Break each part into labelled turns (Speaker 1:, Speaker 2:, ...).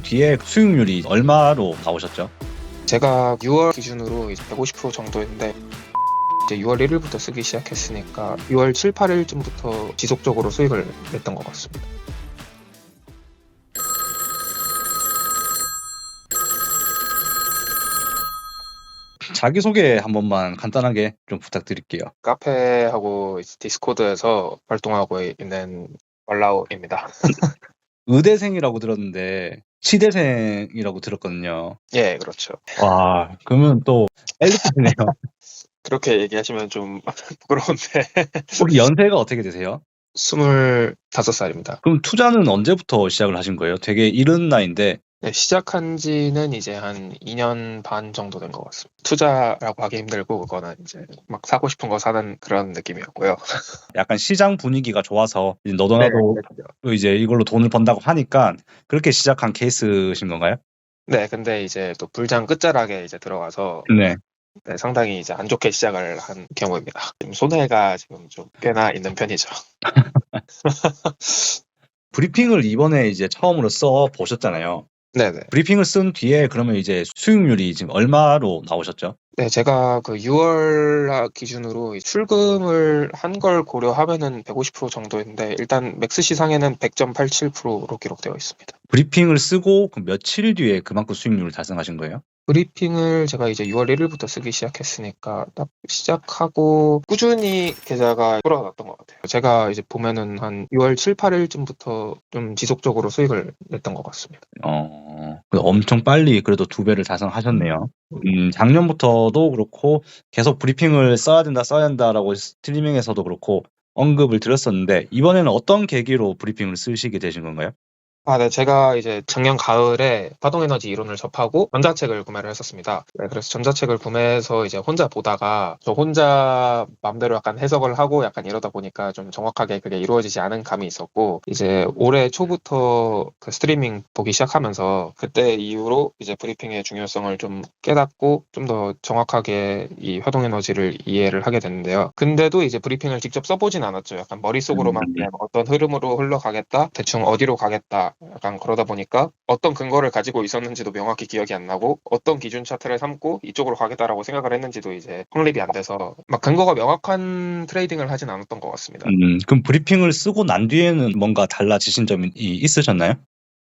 Speaker 1: 뒤에 수익률이 얼마로 나오셨죠?
Speaker 2: 제가 6월 기준으로 이제 150% 정도인데 이제 6월 1일부터 쓰기 시작했으니까 6월 7, 8일쯤부터 지속적으로 수익을 냈던 것 같습니다.
Speaker 1: 자기소개 한 번만 간단하게 좀 부탁드릴게요.
Speaker 2: 카페하고 이제 디스코드에서 활동하고 있는 월라우입니다.
Speaker 1: 의대생이라고 들었는데 치대생이라고 들었거든요.
Speaker 2: 예, 그렇죠.
Speaker 1: 와, 그러면 또 엘리트네요.
Speaker 2: 그렇게 얘기하시면 좀 부끄러운데
Speaker 1: 혹시 연세가 어떻게 되세요?
Speaker 2: 25살입니다.
Speaker 1: 그럼 투자는 언제부터 시작을 하신 거예요? 되게 이른 나이인데.
Speaker 2: 네, 시작한 지는 이제 한 2년 반 정도 된 것 같습니다. 투자라고 하기 힘들고 그거는 이제 막 사고 싶은 거 사는 그런 느낌이었고요.
Speaker 1: 약간 시장 분위기가 좋아서 이제 너도
Speaker 2: 네,
Speaker 1: 나도
Speaker 2: 그렇죠.
Speaker 1: 이제 이걸로 돈을 번다고 하니까 그렇게 시작한 케이스신 건가요?
Speaker 2: 네, 근데 이제 또 불장 끝자락에 이제 들어가서
Speaker 1: 네.
Speaker 2: 네, 상당히 이제 안 좋게 시작을 한 경우입니다. 지금 손해가 지금 좀 꽤나 있는 편이죠.
Speaker 1: 브리핑을 이번에 이제 처음으로 써 보셨잖아요.
Speaker 2: 네네.
Speaker 1: 브리핑을 쓴 뒤에 그러면 이제 수익률이 지금 얼마로 나오셨죠?
Speaker 2: 네, 제가 그 6월 기준으로 출금을 한 걸 고려하면은 150% 정도인데 일단 맥스 시상에는 100.87%로 기록되어 있습니다.
Speaker 1: 브리핑을 쓰고 그 며칠 뒤에 그만큼 수익률을 달성하신 거예요?
Speaker 2: 브리핑을 제가 이제 6월 1일부터 쓰기 시작했으니까 딱 시작하고 꾸준히 계좌가 돌아왔던 것 같아요. 제가 이제 보면은 한 6월 7, 8일쯤부터 좀 지속적으로 수익을 냈던 것 같습니다.
Speaker 1: 엄청 빨리 그래도 2배를 달성하셨네요. 작년부터도 그렇고 계속 브리핑을 써야 된다라고 스트리밍에서도 그렇고 언급을 드렸었는데 이번에는 어떤 계기로 브리핑을 쓰시게 되신 건가요?
Speaker 2: 네, 제가 이제 작년 가을에 파동에너지 이론을 접하고 전자책을 구매를 했었습니다. 네, 그래서 전자책을 구매해서 이제 혼자 보다가 저 혼자 마음대로 약간 해석을 하고 약간 이러다 보니까 좀 정확하게 그게 이루어지지 않은 감이 있었고, 이제 올해 초부터 그 스트리밍 보기 시작하면서 그때 이후로 이제 브리핑의 중요성을 좀 깨닫고 좀 더 정확하게 이 파동에너지를 이해를 하게 됐는데요. 근데도 이제 브리핑을 직접 써보진 않았죠. 약간 머릿속으로만 그냥 어떤 흐름으로 흘러가겠다, 대충 어디로 가겠다, 약간 그러다 보니까 어떤 근거를 가지고 있었는지도 명확히 기억이 안 나고 어떤 기준 차트를 삼고 이쪽으로 가겠다라고 생각을 했는지도 이제 확립이 안 돼서 막 근거가 명확한 트레이딩을 하진 않았던 것 같습니다.
Speaker 1: 그럼 브리핑을 쓰고 난 뒤에는 뭔가 달라지신 점이 있으셨나요?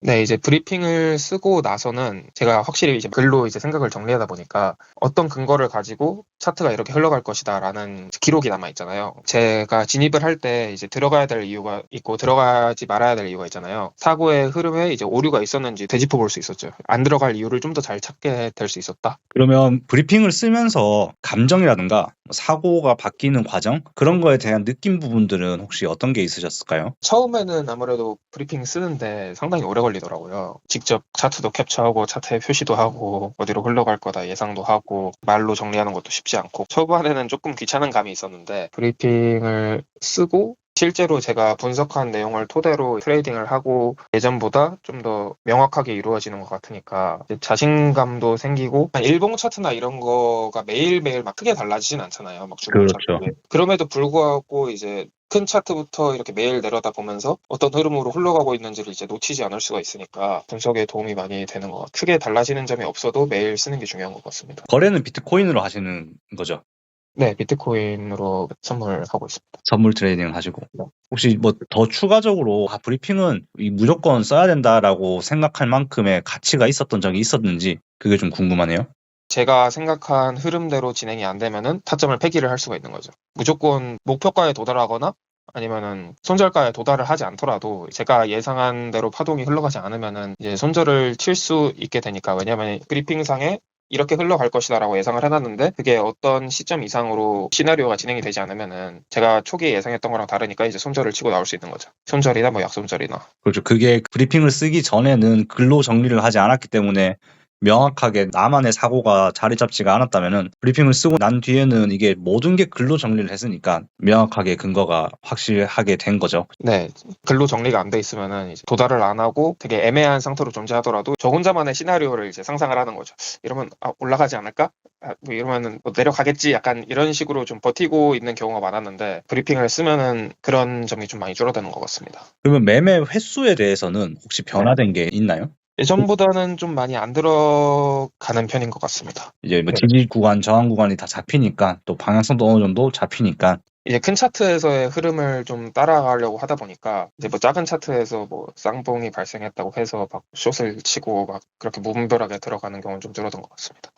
Speaker 2: 네, 이제 브리핑을 쓰고 나서는 제가 확실히 이제 글로 이제 생각을 정리하다 보니까 어떤 근거를 가지고 차트가 이렇게 흘러갈 것이다라는 기록이 남아 있잖아요. 제가 진입을 할 때 이제 들어가야 될 이유가 있고 들어가지 말아야 될 이유가 있잖아요. 사고의 흐름에 이제 오류가 있었는지 되짚어 볼 수 있었죠. 안 들어갈 이유를 좀 더 잘 찾게 될 수 있었다.
Speaker 1: 그러면 브리핑을 쓰면서 감정이라든가 사고가 바뀌는 과정 그런 거에 대한 느낀 부분들은 혹시 어떤 게 있으셨을까요?
Speaker 2: 처음에는 아무래도 브리핑 쓰는데 상당히 오래 걸리더라고요. 직접 차트도 캡처하고 차트에 표시도 하고 어디로 흘러갈 거다 예상도 하고 말로 정리하는 것도 쉽지 않고 초반에는 조금 귀찮은 감이 있었는데 브리핑을 쓰고 실제로 제가 분석한 내용을 토대로 트레이딩을 하고 예전보다 좀 더 명확하게 이루어지는 것 같으니까 이제 자신감도 생기고 일봉 차트나 이런 거가 매일매일 막 크게 달라지진 않잖아요. 막 주봉
Speaker 1: 그렇죠.
Speaker 2: 차트. 그럼에도 불구하고 이제 큰 차트부터 이렇게 매일 내려다 보면서 어떤 흐름으로 흘러가고 있는지를 이제 놓치지 않을 수가 있으니까 분석에 도움이 많이 되는 것 같아요. 크게 달라지는 점이 없어도 매일 쓰는 게 중요한 것 같습니다.
Speaker 1: 거래는 비트코인으로 하시는 거죠?
Speaker 2: 네, 비트코인으로 선물하고 있습니다.
Speaker 1: 선물 트레이딩을 하시고.
Speaker 2: 네.
Speaker 1: 혹시 뭐 더 추가적으로 브리핑은 무조건 써야 된다라고 생각할 만큼의 가치가 있었던 적이 있었는지 그게 좀 궁금하네요.
Speaker 2: 제가 생각한 흐름대로 진행이 안 되면은 타점을 폐기를 할 수가 있는 거죠. 무조건 목표가에 도달하거나 아니면은 손절가에 도달을 하지 않더라도 제가 예상한 대로 파동이 흘러가지 않으면은 이제 손절을 칠 수 있게 되니까. 왜냐면 브리핑상에 이렇게 흘러갈 것이다라고 예상을 해놨는데 그게 어떤 시점 이상으로 시나리오가 진행이 되지 않으면은 제가 초기에 예상했던 거랑 다르니까 이제 손절을 치고 나올 수 있는 거죠. 손절이나 뭐 약손절이나.
Speaker 1: 그렇죠. 그게 브리핑을 쓰기 전에는 글로 정리를 하지 않았기 때문에 명확하게 나만의 사고가 자리 잡지가 않았다면은 브리핑을 쓰고 난 뒤에는 이게 모든 게 글로 정리를 했으니까 명확하게 근거가 확실하게 된 거죠.
Speaker 2: 네, 글로 정리가 안 돼 있으면은 이제 도달을 안 하고 되게 애매한 상태로 존재하더라도 저 혼자만의 시나리오를 이제 상상을 하는 거죠. 이러면 올라가지 않을까? 뭐 이러면은 뭐 내려가겠지. 약간 이런 식으로 좀 버티고 있는 경우가 많았는데 브리핑을 쓰면은 그런 점이 좀 많이 줄어드는 것 같습니다.
Speaker 1: 그러면 매매 횟수에 대해서는 혹시 변화된 게 있나요?
Speaker 2: 예전보다는 좀 많이 안 들어가는 편인 것 같습니다.
Speaker 1: 이제 뭐
Speaker 2: 네.
Speaker 1: 지지 구간, 저항 구간이 다 잡히니까 또 방향성도 어느 정도 잡히니까
Speaker 2: 이제 큰 차트에서의 흐름을 좀 따라가려고 하다 보니까 이제 뭐 작은 차트에서 뭐 쌍봉이 발생했다고 해서 막 숏을 치고 막 그렇게 무분별하게 들어가는 경우는 좀 줄어든 것 같습니다.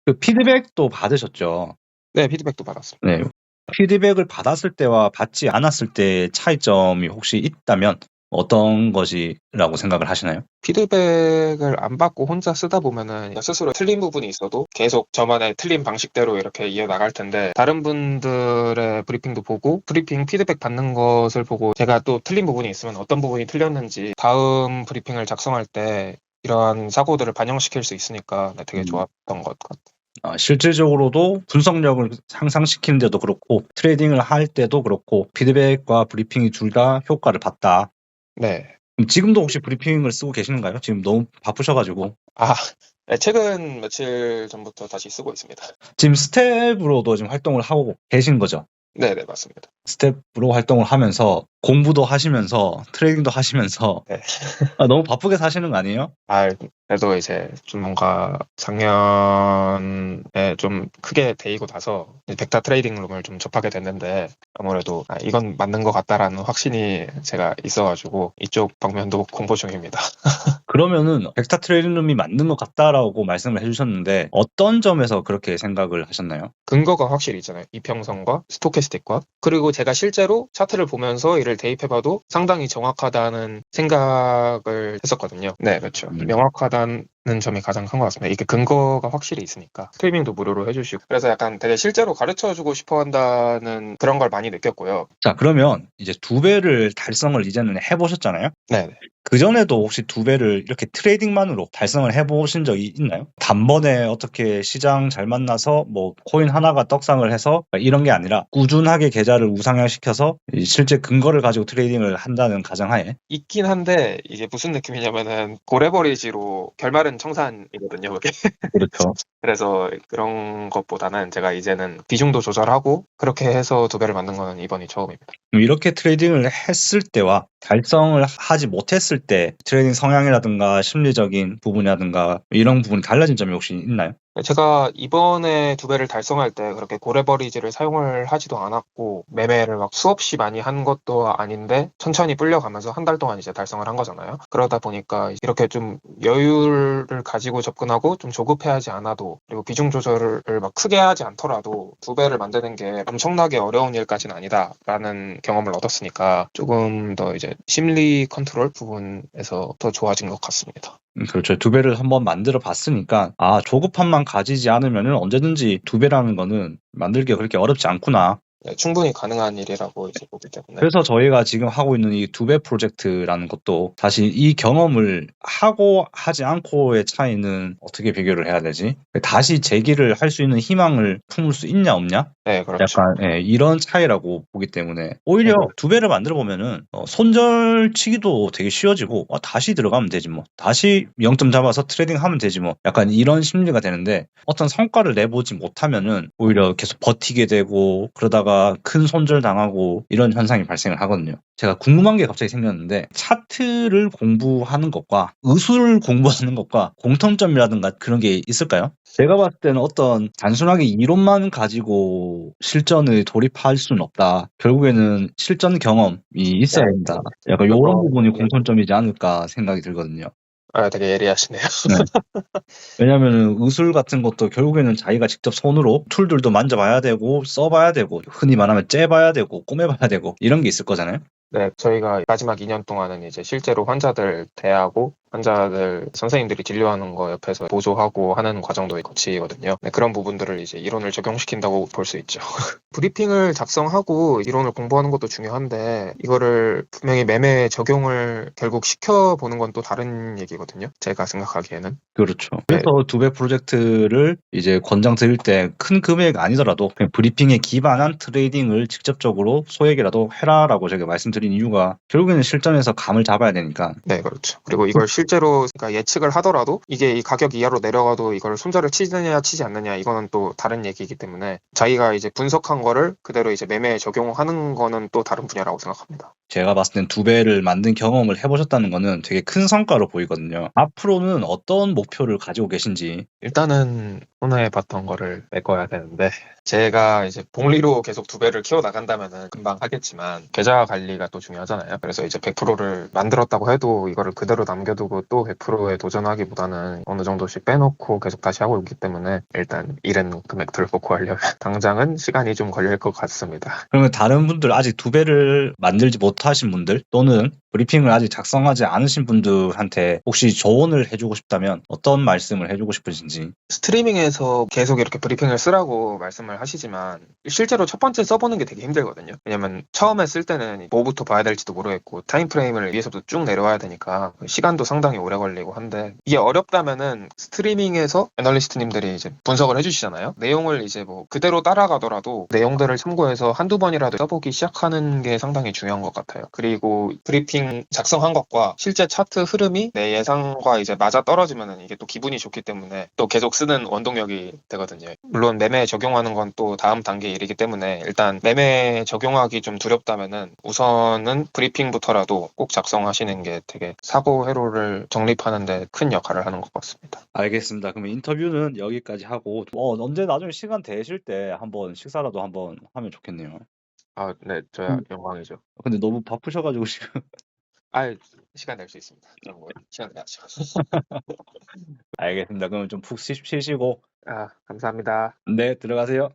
Speaker 1: 그 피드백도 받으셨죠.
Speaker 2: 네, 피드백도 받았습니다.
Speaker 1: 네. 피드백을 받았을 때와 받지 않았을 때의 차이점이 혹시 있다면 어떤 것이라고 생각을 하시나요?
Speaker 2: 피드백을 안 받고 혼자 쓰다 보면은 스스로 틀린 부분이 있어도 계속 저만의 틀린 방식대로 이렇게 이어나갈 텐데, 다른 분들의 브리핑도 보고 브리핑 피드백 받는 것을 보고 제가 또 틀린 부분이 있으면 어떤 부분이 틀렸는지 다음 브리핑을 작성할 때 이러한 사고들을 반영시킬 수 있으니까 되게 좋았던 것 같아요.
Speaker 1: 실질적으로도 분석력을 향상시키는 데도 그렇고 트레이딩을 할 때도 그렇고 피드백과 브리핑이 둘 다 효과를 봤다.
Speaker 2: 네.
Speaker 1: 그럼 지금도 혹시 브리핑을 쓰고 계시는가요? 지금 너무 바쁘셔가지고.
Speaker 2: 네, 최근 며칠 전부터 다시 쓰고 있습니다.
Speaker 1: 지금 스텝으로도 지금 활동을 하고 계신 거죠?
Speaker 2: 네, 맞습니다.
Speaker 1: 스텝으로 활동을 하면서 공부도 하시면서 트레이딩도 하시면서
Speaker 2: 네.
Speaker 1: 너무 바쁘게 사시는 거 아니에요?
Speaker 2: 그래도 이제 좀 뭔가 작년에 좀 크게 데이고 나서 벡터 트레이딩 룸을 좀 접하게 됐는데, 아무래도 이건 맞는 것 같다라는 확신이 제가 있어가지고 이쪽 방면도 공부 중입니다.
Speaker 1: 그러면은 벡터 트레이딩 룸이 맞는 것 같다라고 말씀을 해주셨는데 어떤 점에서 그렇게 생각을 하셨나요?
Speaker 2: 근거가 확실히 있잖아요. 이평선과 스토캐스틱과, 그리고 제가 실제로 차트를 보면서 이를 대입해봐도 상당히 정확하다는 생각을 했었거든요. 네, 그렇죠. 명확하다는 점이 가장 큰 것 같습니다. 이게 근거가 확실히 있으니까 스트리밍도 무료로 해주시고, 그래서 약간 되게 실제로 가르쳐주고 싶어한다는 그런 걸 많이 느꼈고요.
Speaker 1: 자, 그러면 이제 2배를 달성을 이제는 해보셨잖아요?
Speaker 2: 네.
Speaker 1: 그전에도 혹시 2배를 이렇게 트레이딩만으로 달성을 해보신 적이 있나요? 단번에 어떻게 시장 잘 만나서 뭐 코인 하나가 떡상을 해서 이런 게 아니라 꾸준하게 계좌를 우상향시켜서 실제 근거를 가지고 트레이딩을 한다는 가정하에
Speaker 2: 있긴 한데 이게 무슨 느낌이냐면은 고래버리지로 결말은 청산이거든요, 그게.
Speaker 1: 그렇죠.
Speaker 2: 그래서 그런 것보다는 제가 이제는 비중도 조절하고 그렇게 해서 2배를 만든 거는 이번이 처음입니다.
Speaker 1: 이렇게 트레이딩을 했을 때와 달성을 하지 못했을 때 트레이딩 성향이라든가 심리적인 부분이라든가 이런 부분이 달라진 점이 혹시 있나요?
Speaker 2: 제가 이번에 2배를 달성할 때 그렇게 고래버리지를 사용을 하지도 않았고 매매를 막 수없이 많이 한 것도 아닌데 천천히 불려가면서 한 달 동안 이제 달성을 한 거잖아요. 그러다 보니까 이렇게 좀 여유를 가지고 접근하고 좀 조급해하지 않아도, 그리고 비중 조절을 막 크게 하지 않더라도 2배를 만드는 게 엄청나게 어려운 일까지는 아니다라는 경험을 얻었으니까 조금 더 이제 심리 컨트롤 부분에서 더 좋아진 것 같습니다.
Speaker 1: 그렇죠. 2배를 한번 만들어 봤으니까 조급함만 가지지 않으면 언제든지 2배라는 거는 만들기가 그렇게 어렵지 않구나.
Speaker 2: 네, 충분히 가능한 일이라고 이제 보기 때문에.
Speaker 1: 그래서 저희가 지금 하고 있는 이 2배 프로젝트라는 것도 사실 이 경험을 하고 하지 않고의 차이는 어떻게 비교를 해야 되지? 다시 재기를 할 수 있는 희망을 품을 수 있냐 없냐?
Speaker 2: 네, 그렇죠.
Speaker 1: 약간 이런 차이라고 보기 때문에 오히려 2배를 만들어 보면은 손절치기도 되게 쉬워지고 다시 들어가면 되지 뭐, 다시 0점 잡아서 트레이딩하면 되지 뭐, 약간 이런 심리가 되는데 어떤 성과를 내보지 못하면은 오히려 계속 버티게 되고 그러다가 큰 손절 당하고 이런 현상이 발생을 하거든요. 제가 궁금한 게 갑자기 생겼는데 차트를 공부하는 것과 의술을 공부하는 것과 공통점이라든가 그런 게 있을까요? 제가 봤을 때는 어떤 단순하게 이론만 가지고 실전을 돌입할 수는 없다. 결국에는 실전 경험이 있어야 된다. 약간 이런 부분이 공통점이지 않을까 생각이 들거든요.
Speaker 2: 되게 예리하시네요.
Speaker 1: 네. 왜냐면은 의술 같은 것도 결국에는 자기가 직접 손으로 툴들도 만져봐야 되고 써봐야 되고 흔히 말하면 째봐야 되고 꼬매봐야 되고 이런 게 있을 거잖아요.
Speaker 2: 네, 저희가 마지막 2년 동안은 이제 실제로 환자들 대하고 환자들 선생님들이 진료하는 거 옆에서 보조하고 하는 과정도 거치거든요. 네, 그런 부분들을 이제 이론을 적용시킨다고 볼 수 있죠. 브리핑을 작성하고 이론을 공부하는 것도 중요한데 이거를 분명히 매매에 적용을 결국 시켜보는 건 또 다른 얘기거든요. 제가 생각하기에는.
Speaker 1: 그렇죠. 그래서 2배 프로젝트를 이제 권장 드릴 때 큰 금액 아니더라도 그냥 브리핑에 기반한 트레이딩을 직접적으로 소액이라도 해라라고 제가 말씀드린 이유가 결국에는 실전에서 감을 잡아야 되니까.
Speaker 2: 네, 그렇죠. 그리고 이걸 실제로 그러니까 예측을 하더라도 이게 이 가격 이하로 내려가도 이걸 손절을 치느냐 치지 않느냐 이거는 또 다른 얘기이기 때문에 자기가 이제 분석한 거를 그대로 이제 매매에 적용하는 거는 또 다른 분야라고 생각합니다.
Speaker 1: 제가 봤을 땐 2배를 만든 경험을 해보셨다는 거는 되게 큰 성과로 보이거든요. 앞으로는 어떤 목표를 가지고 계신지.
Speaker 2: 일단은 손해봤던 거를 메꿔야 되는데 제가 이제 복리로 계속 2배를 키워 나간다면은 금방 하겠지만 계좌 관리가 또 중요하잖아요. 그래서 이제 100%를 만들었다고 해도 이거를 그대로 남겨두고 또 100%에 도전하기보다는 어느 정도씩 빼놓고 계속 다시 하고 있기 때문에 일단 이른 금액들을 복구하려면 당장은 시간이 좀 걸릴 것 같습니다.
Speaker 1: 그러면 다른 분들 아직 2배를 만들지 못하신 분들 또는 브리핑을 아직 작성하지 않으신 분들한테 혹시 조언을 해주고 싶다면 어떤 말씀을 해주고 싶으신지.
Speaker 2: 스트리밍에서 계속 이렇게 브리핑을 쓰라고 말씀을 하시지만 실제로 첫 번째 써보는 게 되게 힘들거든요. 왜냐면 처음에 쓸 때는 뭐부터 봐야 될지도 모르겠고 타임프레임을 위에서부터 쭉 내려와야 되니까 시간도 상당히 오래 걸리고 한데 이게 어렵다면은 스트리밍에서 애널리스트님들이 이제 분석을 해주시잖아요. 내용을 이제 뭐 그대로 따라가더라도 내용들을 참고해서 한두 번이라도 써보기 시작하는 게 상당히 중요한 것 같아요. 그리고 브리핑 작성한 것과 실제 차트 흐름이 내 예상과 이제 맞아 떨어지면은 이게 또 기분이 좋기 때문에 또 계속 쓰는 원동력이 되거든요. 물론 매매 적용하는 건 또 다음 단계 일이기 때문에 일단 매매 적용하기 좀 두렵다면은 우선은 브리핑부터라도 꼭 작성하시는 게 되게 사고 회로를 정립하는데 큰 역할을 하는 것 같습니다.
Speaker 1: 알겠습니다. 그럼 인터뷰는 여기까지 하고 언제 나중에 시간 되실 때 한번 식사라도 한번 하면 좋겠네요.
Speaker 2: 아, 네, 저야 영광이죠.
Speaker 1: 근데 너무 바쁘셔가지고 지금.
Speaker 2: 아, 시간 낼 수 있습니다. 뭐 시간 내야죠.
Speaker 1: 알겠습니다. 그럼 좀 푹 쉬시고.
Speaker 2: 아, 감사합니다.
Speaker 1: 네, 들어가세요.